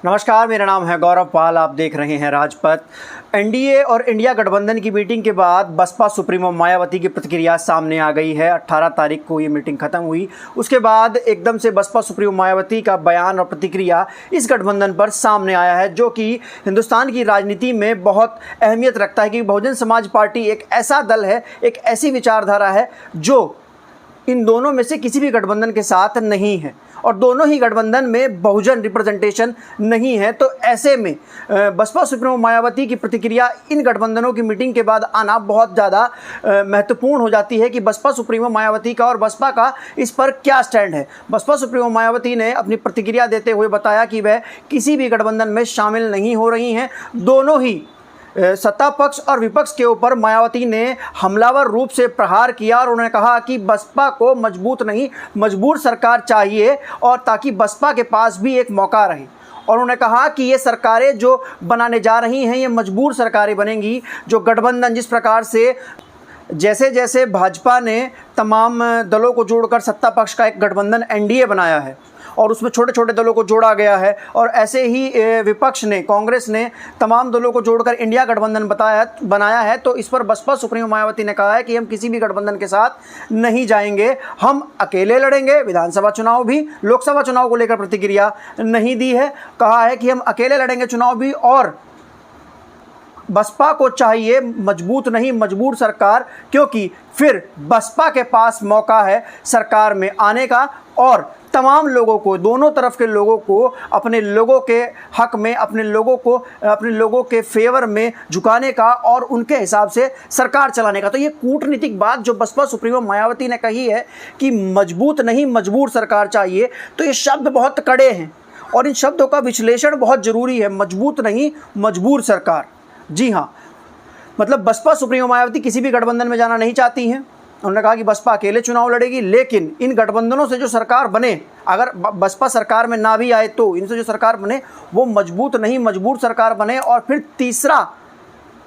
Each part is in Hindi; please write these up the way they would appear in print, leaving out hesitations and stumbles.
नमस्कार, मेरा नाम है गौरव पाल। आप देख रहे हैं राजपथ। एनडीए और इंडिया गठबंधन की मीटिंग के बाद बसपा सुप्रीमो मायावती की प्रतिक्रिया सामने आ गई है। 18 तारीख को ये मीटिंग खत्म हुई, उसके बाद एकदम से बसपा सुप्रीमो मायावती का बयान और प्रतिक्रिया इस गठबंधन पर सामने आया है, जो कि हिंदुस्तान की राजनीति में बहुत अहमियत रखता है कि बहुजन समाज पार्टी एक ऐसा दल है, एक ऐसी विचारधारा है जो इन दोनों में से किसी भी गठबंधन के साथ नहीं है और दोनों ही गठबंधन में बहुजन रिप्रेजेंटेशन नहीं है। तो ऐसे में बसपा सुप्रीमो मायावती की प्रतिक्रिया इन गठबंधनों की मीटिंग के बाद आना बहुत ज़्यादा महत्वपूर्ण हो जाती है कि बसपा सुप्रीमो मायावती का और बसपा का इस पर क्या स्टैंड है। बसपा सुप्रीमो मायावती ने अपनी प्रतिक्रिया देते हुए बताया कि वह किसी भी गठबंधन में शामिल नहीं हो रही हैं। दोनों ही सत्ता पक्ष और विपक्ष के ऊपर मायावती ने हमलावर रूप से प्रहार किया और उन्होंने कहा कि बसपा को मजबूत नहीं मजबूर सरकार चाहिए, और ताकि बसपा के पास भी एक मौका रहे। और उन्होंने कहा कि ये सरकारें जो बनाने जा रही हैं ये मजबूर सरकारें बनेंगी। जो गठबंधन जिस प्रकार से जैसे जैसे भाजपा ने तमाम दलों को जोड़कर सत्ता पक्ष का एक गठबंधन एनडीए बनाया है और उसमें छोटे छोटे दलों को जोड़ा गया है, और ऐसे ही विपक्ष ने, कांग्रेस ने तमाम दलों को जोड़कर इंडिया गठबंधन बनाया है। तो इस पर बसपा सुप्रीमो मायावती ने कहा है कि हम किसी भी गठबंधन के साथ नहीं जाएंगे, हम अकेले लड़ेंगे। विधानसभा चुनाव भी, लोकसभा चुनाव को लेकर प्रतिक्रिया नहीं दी है, कहा है कि हम अकेले लड़ेंगे चुनाव भी, और बसपा को चाहिए मजबूत नहीं मजबूर सरकार, क्योंकि फिर बसपा के पास मौका है सरकार में आने का और तमाम लोगों को, दोनों तरफ के लोगों को अपने लोगों के हक में, अपने लोगों के फेवर में झुकाने का और उनके हिसाब से सरकार चलाने का। तो ये कूटनीतिक बात जो बसपा सुप्रीमो मायावती ने कही है कि मजबूत नहीं मजबूर सरकार चाहिए, तो ये शब्द बहुत कड़े हैं और इन शब्दों का विश्लेषण बहुत ज़रूरी है। मजबूत नहीं मजबूर सरकार, जी हाँ, मतलब बसपा सुप्रीमो मायावती किसी भी गठबंधन में जाना नहीं चाहती हैं। उन्होंने कहा कि बसपा अकेले चुनाव लड़ेगी, लेकिन इन गठबंधनों से जो सरकार बने, अगर बसपा सरकार में ना भी आए तो इनसे जो सरकार बने वो मजबूत नहीं मजबूर सरकार बने, और फिर तीसरा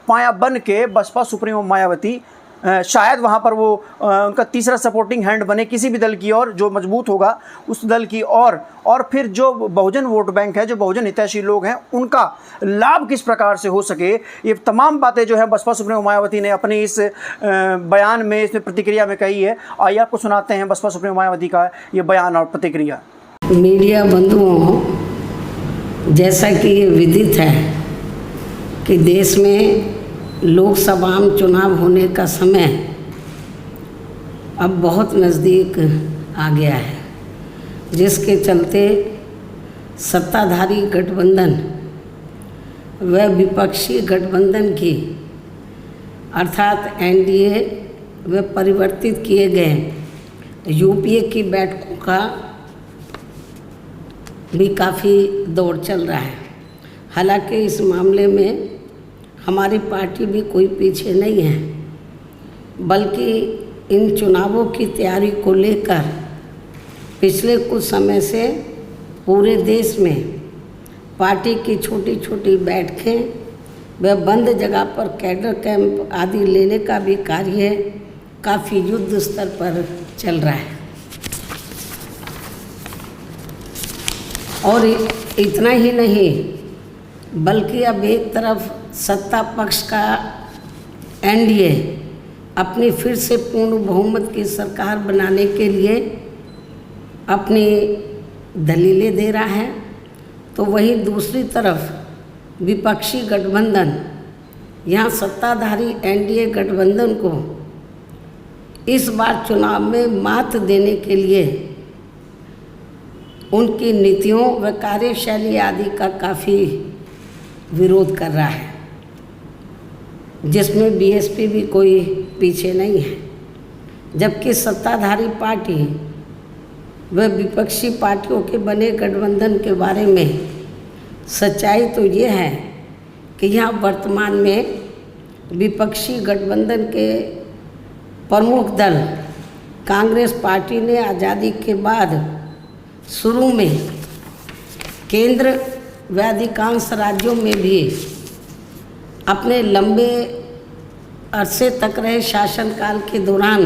पाया बन के बसपा सुप्रीमो मायावती शायद वहाँ पर वो उनका तीसरा सपोर्टिंग हैंड बने किसी भी दल की, और जो मजबूत होगा उस दल की, और फिर जो बहुजन वोट बैंक है, जो बहुजन हितैषी लोग हैं, उनका लाभ किस प्रकार से हो सके। ये तमाम बातें जो है बसपा सुप्रीमो मायावती ने अपनी इस बयान में, इसमें प्रतिक्रिया में कही है। आइए आपको सुनाते हैं बसपा सुप्रीमो मायावती का ये बयान और प्रतिक्रिया। मीडिया बंधुओं, जैसा कि ये विदित है कि देश में लोकसभा चुनाव होने का समय अब बहुत नज़दीक आ गया है, जिसके चलते सत्ताधारी गठबंधन व विपक्षी गठबंधन की अर्थात एनडीए व परिवर्तित किए गए यूपीए की बैठकों का भी काफ़ी दौर चल रहा है। हालांकि इस मामले में हमारी पार्टी भी कोई पीछे नहीं है, बल्कि इन चुनावों की तैयारी को लेकर पिछले कुछ समय से पूरे देश में पार्टी की छोटी छोटी बैठकें व बंद जगह पर कैडर कैंप आदि लेने का भी कार्य काफ़ी युद्ध स्तर पर चल रहा है। और इतना ही नहीं, बल्कि अब एक तरफ सत्ता पक्ष का एनडीए अपनी फिर से पूर्ण बहुमत की सरकार बनाने के लिए अपनी दलीलें दे रहा है, तो वहीं दूसरी तरफ विपक्षी गठबंधन यहाँ सत्ताधारी एनडीए गठबंधन को इस बार चुनाव में मात देने के लिए उनकी नीतियों व कार्यशैली आदि का काफ़ी विरोध कर रहा है, जिसमें बीएसपी भी कोई पीछे नहीं है। जबकि सत्ताधारी पार्टी व विपक्षी पार्टियों के बने गठबंधन के बारे में सच्चाई तो ये है कि यहाँ वर्तमान में विपक्षी गठबंधन के प्रमुख दल कांग्रेस पार्टी ने आज़ादी के बाद शुरू में केंद्र व अधिकांश राज्यों में भी अपने लंबे अरसे तक रहे शासनकाल के दौरान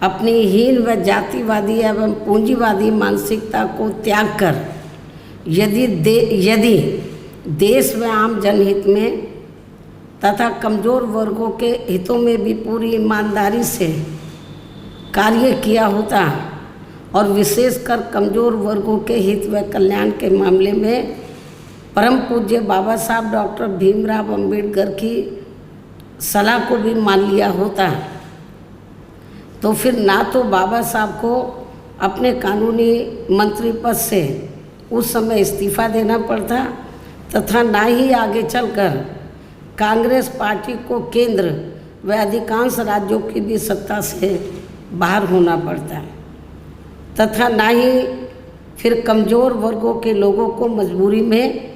अपनी हीन व जातिवादी एवं पूंजीवादी मानसिकता को त्याग कर यदि देश व आम जनहित में तथा कमज़ोर वर्गों के हितों में भी पूरी ईमानदारी से कार्य किया होता और विशेषकर कमज़ोर वर्गों के हित व कल्याण के मामले में परम पूज्य बाबा साहब डॉक्टर भीमराव अंबेडकर की सलाह को भी मान लिया होता, तो फिर ना तो बाबा साहब को अपने कानूनी मंत्री पद से उस समय इस्तीफा देना पड़ता तथा ना ही आगे चलकर कांग्रेस पार्टी को केंद्र व अधिकांश राज्यों की भी सत्ता से बाहर होना पड़ता तथा ना ही फिर कमज़ोर वर्गों के लोगों को मजबूरी में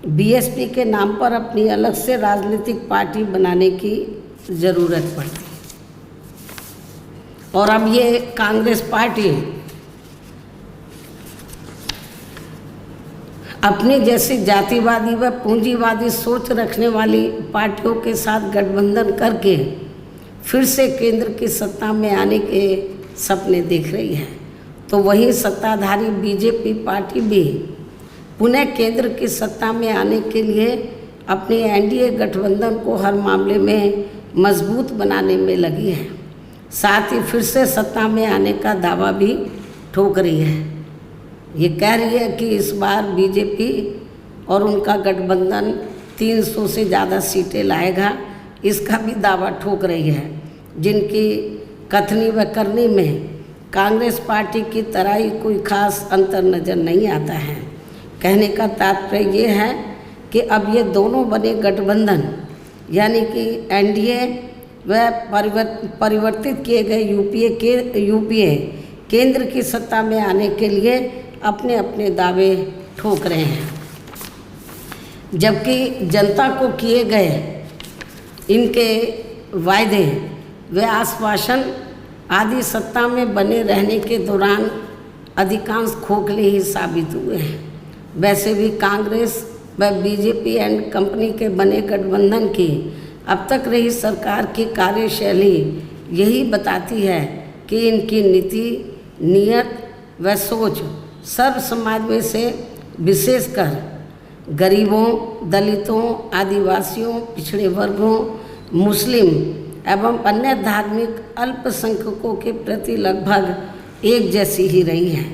बीएसपी के नाम पर अपनी अलग से राजनीतिक पार्टी बनाने की ज़रूरत पड़ती। और अब ये कांग्रेस पार्टी अपनी जैसी जातिवादी व पूंजीवादी सोच रखने वाली पार्टियों के साथ गठबंधन करके फिर से केंद्र की सत्ता में आने के सपने देख रही है, तो वही सत्ताधारी बीजेपी पार्टी भी पुनः केंद्र की सत्ता में आने के लिए अपने एनडीए गठबंधन को हर मामले में मजबूत बनाने में लगी है। साथ ही फिर से सत्ता में आने का दावा भी ठोक रही है। ये कह रही है कि इस बार बीजेपी और उनका गठबंधन 300 से ज़्यादा सीटें लाएगा, इसका भी दावा ठोक रही है, जिनकी कथनी व करनी में कांग्रेस पार्टी की तरह ही कोई खास अंतर नज़र नहीं आता है। कहने का तात्पर्य ये है कि अब ये दोनों बने गठबंधन यानी कि एनडीए व परिवर्तित किए गए यूपीए केंद्र की सत्ता में आने के लिए अपने अपने दावे ठोक रहे हैं, जबकि जनता को किए गए इनके वायदे व आश्वासन आदि सत्ता में बने रहने के दौरान अधिकांश खोखले ही साबित हुए हैं। वैसे भी कांग्रेस व बीजेपी एंड कंपनी के बने गठबंधन की अब तक रही सरकार की कार्यशैली यही बताती है कि इनकी नीति, नियत व सोच सर्व समाज में से विशेषकर गरीबों, दलितों, आदिवासियों, पिछड़े वर्गों, मुस्लिम एवं अन्य धार्मिक अल्पसंख्यकों के प्रति लगभग एक जैसी ही रही है,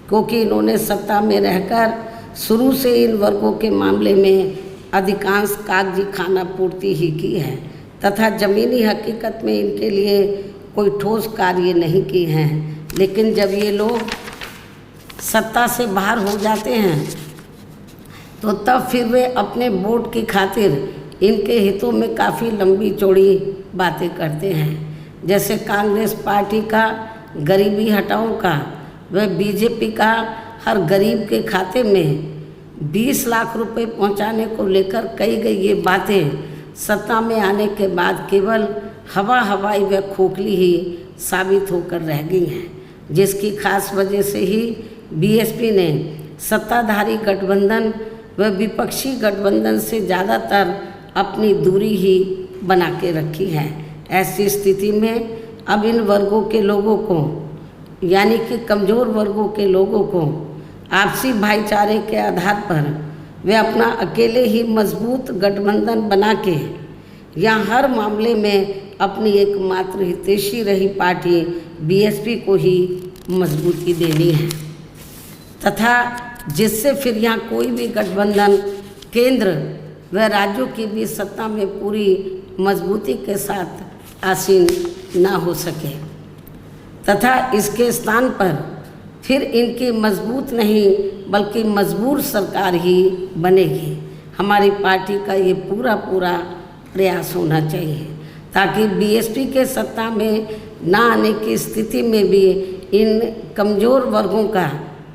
क्योंकि इन्होंने सत्ता में रहकर शुरू से इन वर्गों के मामले में अधिकांश कागजी खाना पूर्ति ही की है तथा ज़मीनी हकीकत में इनके लिए कोई ठोस कार्य नहीं की हैं। लेकिन जब ये लोग सत्ता से बाहर हो जाते हैं तो तब फिर वे अपने वोट की खातिर इनके हितों में काफ़ी लंबी चौड़ी बातें करते हैं। जैसे कांग्रेस पार्टी का गरीबी हटाओ का व बीजेपी का हर गरीब के खाते में 20 लाख रुपए पहुंचाने को लेकर कही गई ये बातें सत्ता में आने के बाद केवल हवाई व खोखली ही साबित होकर रह गई हैं, जिसकी खास वजह से ही बीएसपी ने सत्ताधारी गठबंधन व विपक्षी गठबंधन से ज़्यादातर अपनी दूरी ही बना के रखी है। ऐसी स्थिति में अब इन वर्गों के लोगों को यानी कि कमज़ोर वर्गों के लोगों को आपसी भाईचारे के आधार पर वे अपना अकेले ही मजबूत गठबंधन बना के या हर मामले में अपनी एकमात्र हितैषी रही पार्टी बीएसपी को ही मजबूती देनी है तथा जिससे फिर यहाँ कोई भी गठबंधन केंद्र व राज्यों की भी सत्ता में पूरी मजबूती के साथ आसीन ना हो सके तथा इसके स्थान पर फिर इनकी मजबूत नहीं बल्कि मजबूर सरकार ही बनेगी। हमारी पार्टी का ये पूरा प्रयास होना चाहिए ताकि बीएसपी के सत्ता में ना आने की स्थिति में भी इन कमज़ोर वर्गों का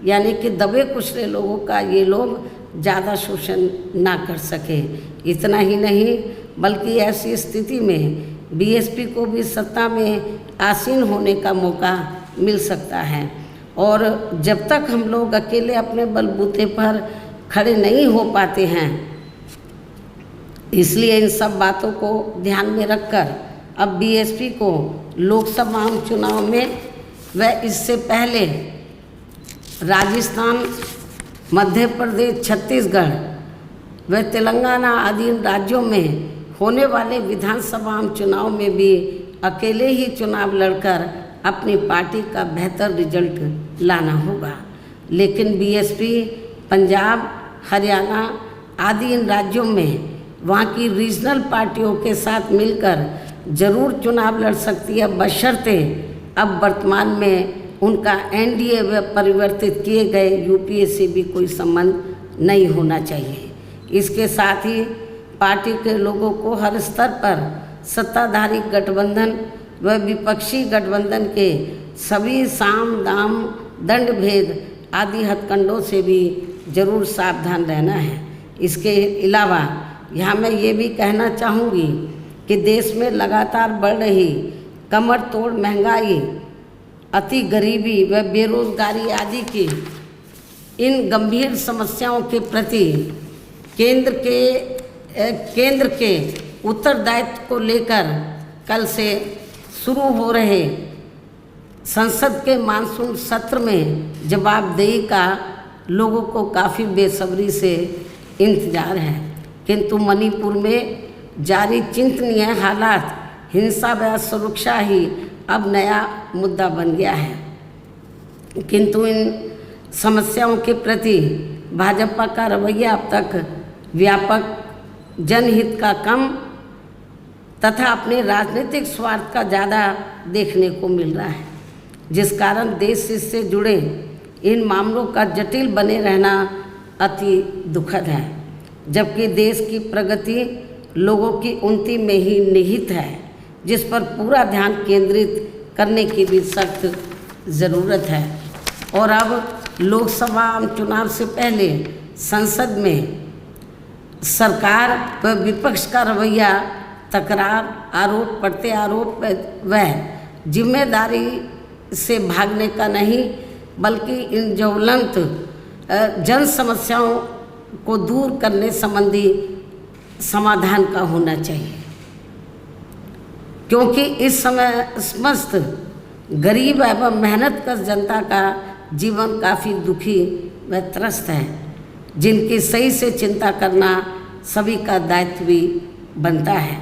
यानी कि दबे कुचले लोगों का ये लोग ज़्यादा शोषण ना कर सके। इतना ही नहीं बल्कि ऐसी स्थिति में बीएसपी को भी सत्ता में आसीन होने का मौका मिल सकता है। और जब तक हम लोग अकेले अपने बलबूते पर खड़े नहीं हो पाते हैं, इसलिए इन सब बातों को ध्यान में रखकर अब बीएसपी को लोकसभा चुनाव में व इससे पहले राजस्थान मध्य प्रदेश, छत्तीसगढ़ व तेलंगाना आदि राज्यों में होने वाले विधानसभा चुनाव में भी अकेले ही चुनाव लड़कर अपनी पार्टी का बेहतर रिजल्ट लाना होगा। लेकिन बीएसपी पंजाब, हरियाणा आदि इन राज्यों में वहाँ की रीजनल पार्टियों के साथ मिलकर जरूर चुनाव लड़ सकती है, बशर्ते अब वर्तमान में उनका एनडीए व परिवर्तित किए गए यूपीए से भी कोई संबंध नहीं होना चाहिए। इसके साथ ही पार्टी के लोगों को हर स्तर पर सत्ताधारी गठबंधन व विपक्षी गठबंधन के सभी साम दाम दंड भेद आदि हथकंडों से भी जरूर सावधान रहना है। इसके अलावा यहाँ मैं ये भी कहना चाहूँगी कि देश में लगातार बढ़ रही कमर तोड़ महंगाई, अति गरीबी व बेरोजगारी आदि की इन गंभीर समस्याओं के प्रति केंद्र के उत्तरदायित्व को लेकर कल से शुरू हो रहे संसद के मानसून सत्र में जवाबदेही का लोगों को काफ़ी बेसब्री से इंतजार है। किंतु मणिपुर में जारी चिंतनीय हालात, हिंसा व सुरक्षा ही अब नया मुद्दा बन गया है। किंतु इन समस्याओं के प्रति भाजपा का रवैया अब तक व्यापक जनहित का कम तथा अपने राजनीतिक स्वार्थ का ज़्यादा देखने को मिल रहा है, जिस कारण देश से जुड़े इन मामलों का जटिल बने रहना अति दुखद है। जबकि देश की प्रगति लोगों की उन्नति में ही निहित है, जिस पर पूरा ध्यान केंद्रित करने की भी सख्त ज़रूरत है। और अब लोकसभा चुनाव से पहले संसद में सरकार व विपक्ष का रवैया तकरार, आरोप प्रत्यारोप व जिम्मेदारी से भागने का नहीं, बल्कि इन ज्वलंत जन समस्याओं को दूर करने संबंधी समाधान का होना चाहिए। क्योंकि इस समय समस्त गरीब एवं मेहनतकश जनता का जीवन काफ़ी दुखी व त्रस्त है, जिनकी सही से चिंता करना सभी का दायित्व भी बनता है।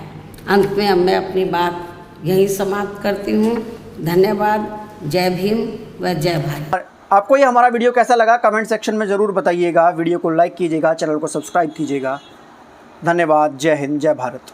अंत में अब मैं अपनी बात यहीं समाप्त करती हूँ। धन्यवाद। जय भीम व जय भारत। आपको ये हमारा वीडियो कैसा लगा कमेंट सेक्शन में ज़रूर बताइएगा। वीडियो को लाइक कीजिएगा, चैनल को सब्सक्राइब कीजिएगा। धन्यवाद। जय हिंद, जय भारत।